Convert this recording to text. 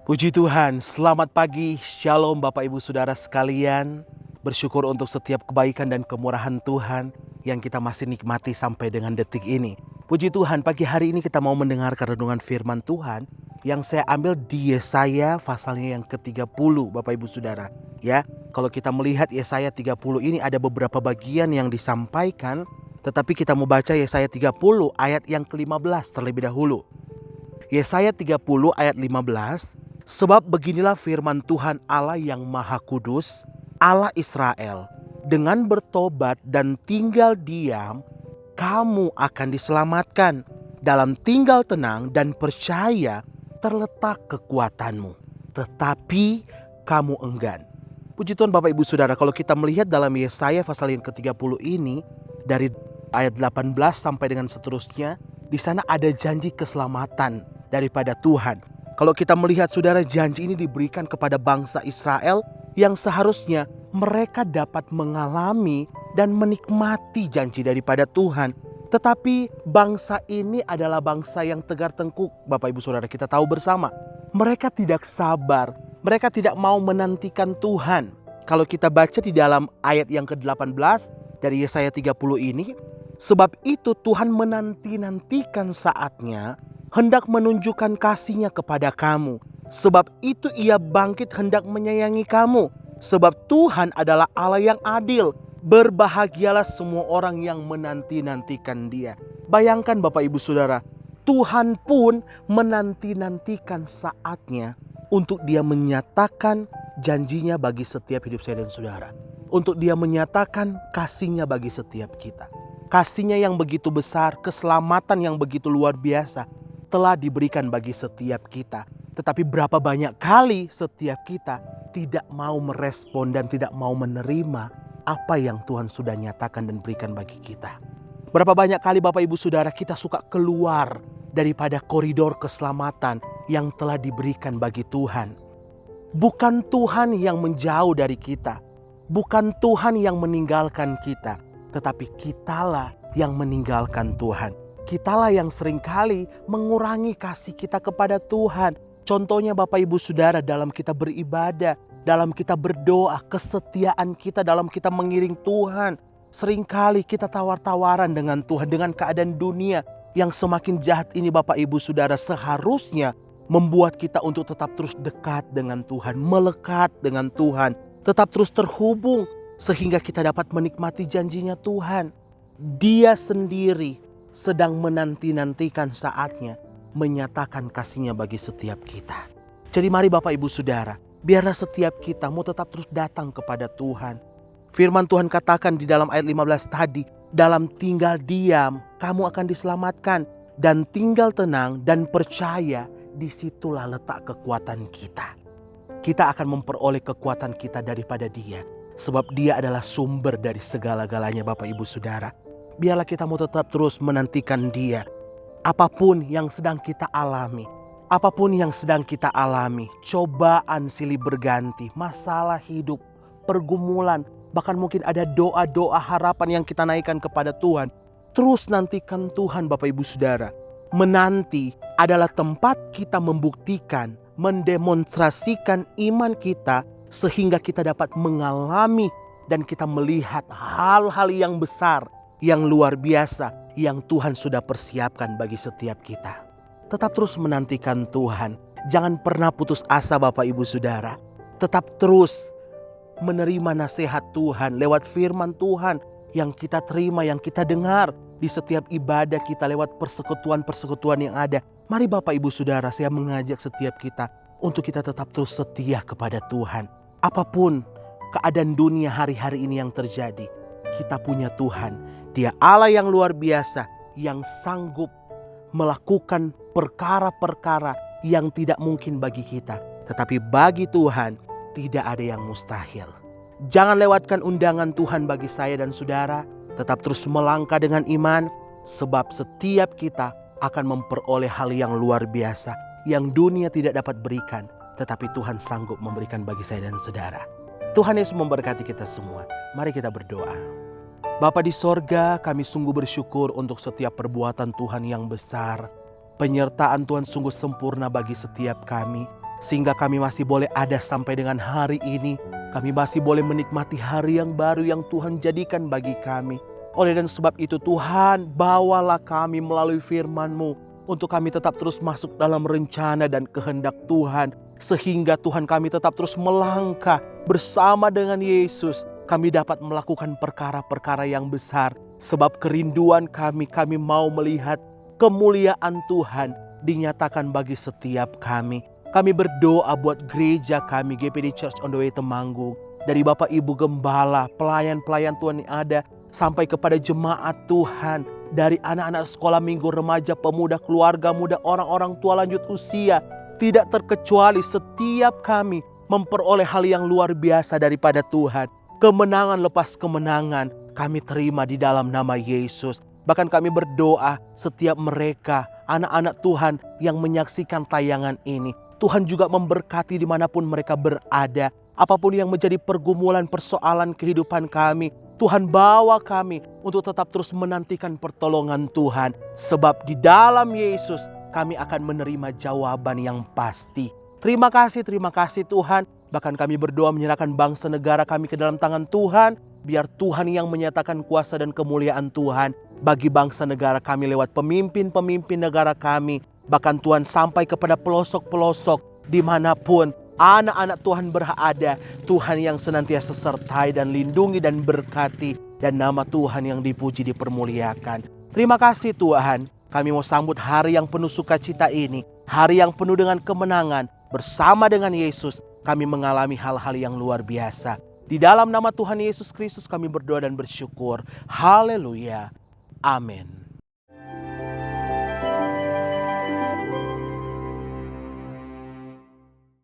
Puji Tuhan, selamat pagi, shalom Bapak Ibu Saudara sekalian. Bersyukur untuk setiap kebaikan dan kemurahan Tuhan yang kita masih nikmati sampai dengan detik ini. Puji Tuhan, pagi hari ini kita mau mendengarkan renungan firman Tuhan yang saya ambil di Yesaya pasalnya yang ke-30 Bapak Ibu Saudara. Ya, kalau kita melihat Yesaya 30 ini ada beberapa bagian yang disampaikan, tetapi kita mau baca Yesaya 30 ayat yang ke-15 terlebih dahulu. Yesaya 30 ayat 15. Sebab beginilah firman Tuhan Allah yang Maha Kudus, Allah Israel, dengan bertobat dan tinggal diam, kamu akan diselamatkan. Dalam tinggal tenang dan percaya terletak kekuatanmu, tetapi kamu enggan. Puji Tuhan Bapak Ibu Saudara, kalau kita melihat dalam Yesaya pasal yang ke-30 ini, dari ayat 18 sampai dengan seterusnya, di sana ada janji keselamatan daripada Tuhan. Kalau kita melihat saudara, janji ini diberikan kepada bangsa Israel yang seharusnya mereka dapat mengalami dan menikmati janji daripada Tuhan. Tetapi bangsa ini adalah bangsa yang tegar tengkuk. Bapak Ibu Saudara, kita tahu bersama. Mereka tidak sabar, mereka tidak mau menantikan Tuhan. Kalau kita baca di dalam ayat yang ke-18 dari Yesaya 30 ini, sebab itu Tuhan menanti-nantikan saatnya hendak menunjukkan kasih-Nya kepada kamu. Sebab itu Ia bangkit hendak menyayangi kamu. Sebab Tuhan adalah Allah yang adil. Berbahagialah semua orang yang menanti-nantikan Dia. Bayangkan Bapak Ibu Saudara, Tuhan pun menanti-nantikan saatnya untuk Dia menyatakan janjinya bagi setiap hidup saya dan saudara. Untuk Dia menyatakan kasih-Nya bagi setiap kita. Kasih-Nya yang begitu besar, keselamatan yang begitu luar biasa telah diberikan bagi setiap kita. Tetapi berapa banyak kali setiap kita tidak mau merespon dan tidak mau menerima apa yang Tuhan sudah nyatakan dan berikan bagi kita. Berapa banyak kali Bapak Ibu Saudara kita suka keluar daripada koridor keselamatan yang telah diberikan bagi Tuhan. Bukan Tuhan yang menjauh dari kita, bukan Tuhan yang meninggalkan kita, tetapi kitalah yang meninggalkan Tuhan. Kitalah yang seringkali mengurangi kasih kita kepada Tuhan. Contohnya Bapak Ibu Saudara, dalam kita beribadah, dalam kita berdoa, kesetiaan kita dalam kita mengiring Tuhan. Seringkali kita tawar-tawaran dengan Tuhan, dengan keadaan dunia yang semakin jahat ini Bapak Ibu Saudara, seharusnya membuat kita untuk tetap terus dekat dengan Tuhan, melekat dengan Tuhan, tetap terus terhubung sehingga kita dapat menikmati janjinya Tuhan. Dia sendiri sedang menanti-nantikan saatnya menyatakan kasih-Nya bagi setiap kita. Jadi mari Bapak Ibu Saudara, biarlah setiap kita mau tetap terus datang kepada Tuhan. Firman Tuhan katakan di dalam ayat 15 tadi, dalam tinggal diam kamu akan diselamatkan, dan tinggal tenang dan percaya, disitulah letak kekuatan kita. Kita akan memperoleh kekuatan kita daripada Dia, sebab Dia adalah sumber dari segala-galanya Bapak Ibu Saudara. Biarlah kita mau tetap terus menantikan Dia. Apapun yang sedang kita alami, apapun yang sedang kita alami, cobaan silih berganti, masalah hidup, pergumulan, bahkan mungkin ada doa-doa harapan yang kita naikkan kepada Tuhan. Terus nantikan Tuhan Bapak Ibu Saudara. Menanti adalah tempat kita membuktikan, mendemonstrasikan iman kita sehingga kita dapat mengalami dan kita melihat hal-hal yang besar, yang luar biasa yang Tuhan sudah persiapkan bagi setiap kita. Tetap terus menantikan Tuhan. Jangan pernah putus asa Bapak Ibu Saudara. Tetap terus menerima nasihat Tuhan lewat firman Tuhan yang kita terima, yang kita dengar di setiap ibadah kita lewat persekutuan-persekutuan yang ada. Mari Bapak Ibu Saudara, saya mengajak setiap kita untuk kita tetap terus setia kepada Tuhan. Apapun keadaan dunia hari-hari ini yang terjadi, kita punya Tuhan. Dia Allah yang luar biasa, yang sanggup melakukan perkara-perkara yang tidak mungkin bagi kita. Tetapi bagi Tuhan tidak ada yang mustahil. Jangan lewatkan undangan Tuhan bagi saya dan saudara. Tetap terus melangkah dengan iman, sebab setiap kita akan memperoleh hal yang luar biasa yang dunia tidak dapat berikan, tetapi Tuhan sanggup memberikan bagi saya dan saudara. Tuhan Yesus memberkati kita semua. Mari kita berdoa. Bapa di sorga, kami sungguh bersyukur untuk setiap perbuatan Tuhan yang besar. Penyertaan Tuhan sungguh sempurna bagi setiap kami. sehingga kami masih boleh ada sampai dengan hari ini. Kami masih boleh menikmati hari yang baru yang Tuhan jadikan bagi kami. Oleh dan sebab itu Tuhan, bawalah kami melalui firman-Mu untuk kami tetap terus masuk dalam rencana dan kehendak Tuhan. Sehingga Tuhan kami tetap terus melangkah bersama dengan Yesus. Kami dapat melakukan perkara-perkara yang besar. Sebab kerinduan kami mau melihat kemuliaan Tuhan dinyatakan bagi setiap kami. Kami berdoa buat gereja kami, GPD Church on the Way Temanggung. Dari Bapak Ibu Gembala, pelayan-pelayan Tuhan yang ada, sampai kepada jemaat Tuhan. Dari anak-anak sekolah minggu, remaja, pemuda, keluarga muda, orang-orang tua lanjut usia. Tidak terkecuali setiap kami memperoleh hal yang luar biasa daripada Tuhan. Kemenangan lepas kemenangan kami terima di dalam nama Yesus. Bahkan kami berdoa setiap mereka, anak-anak Tuhan yang menyaksikan tayangan ini. Tuhan juga memberkati dimanapun mereka berada. Apapun yang menjadi pergumulan, persoalan kehidupan kami, Tuhan bawa kami untuk tetap terus menantikan pertolongan Tuhan. Sebab di dalam Yesus kami akan menerima jawaban yang pasti. Terima kasih Tuhan. Bahkan kami berdoa menyerahkan bangsa negara kami ke dalam tangan Tuhan. Biar Tuhan yang menyatakan kuasa dan kemuliaan Tuhan bagi bangsa negara kami lewat pemimpin-pemimpin negara kami. Bahkan Tuhan sampai kepada pelosok-pelosok dimanapun anak-anak Tuhan berada. Tuhan yang senantiasa sertai dan lindungi dan berkati. Dan nama Tuhan yang dipuji dipermuliakan. Terima kasih Tuhan. Kami mau sambut hari yang penuh sukacita ini. Hari yang penuh dengan kemenangan. Bersama dengan Yesus kami mengalami hal-hal yang luar biasa. Di dalam nama Tuhan Yesus Kristus kami berdoa dan bersyukur. Haleluya. Amin.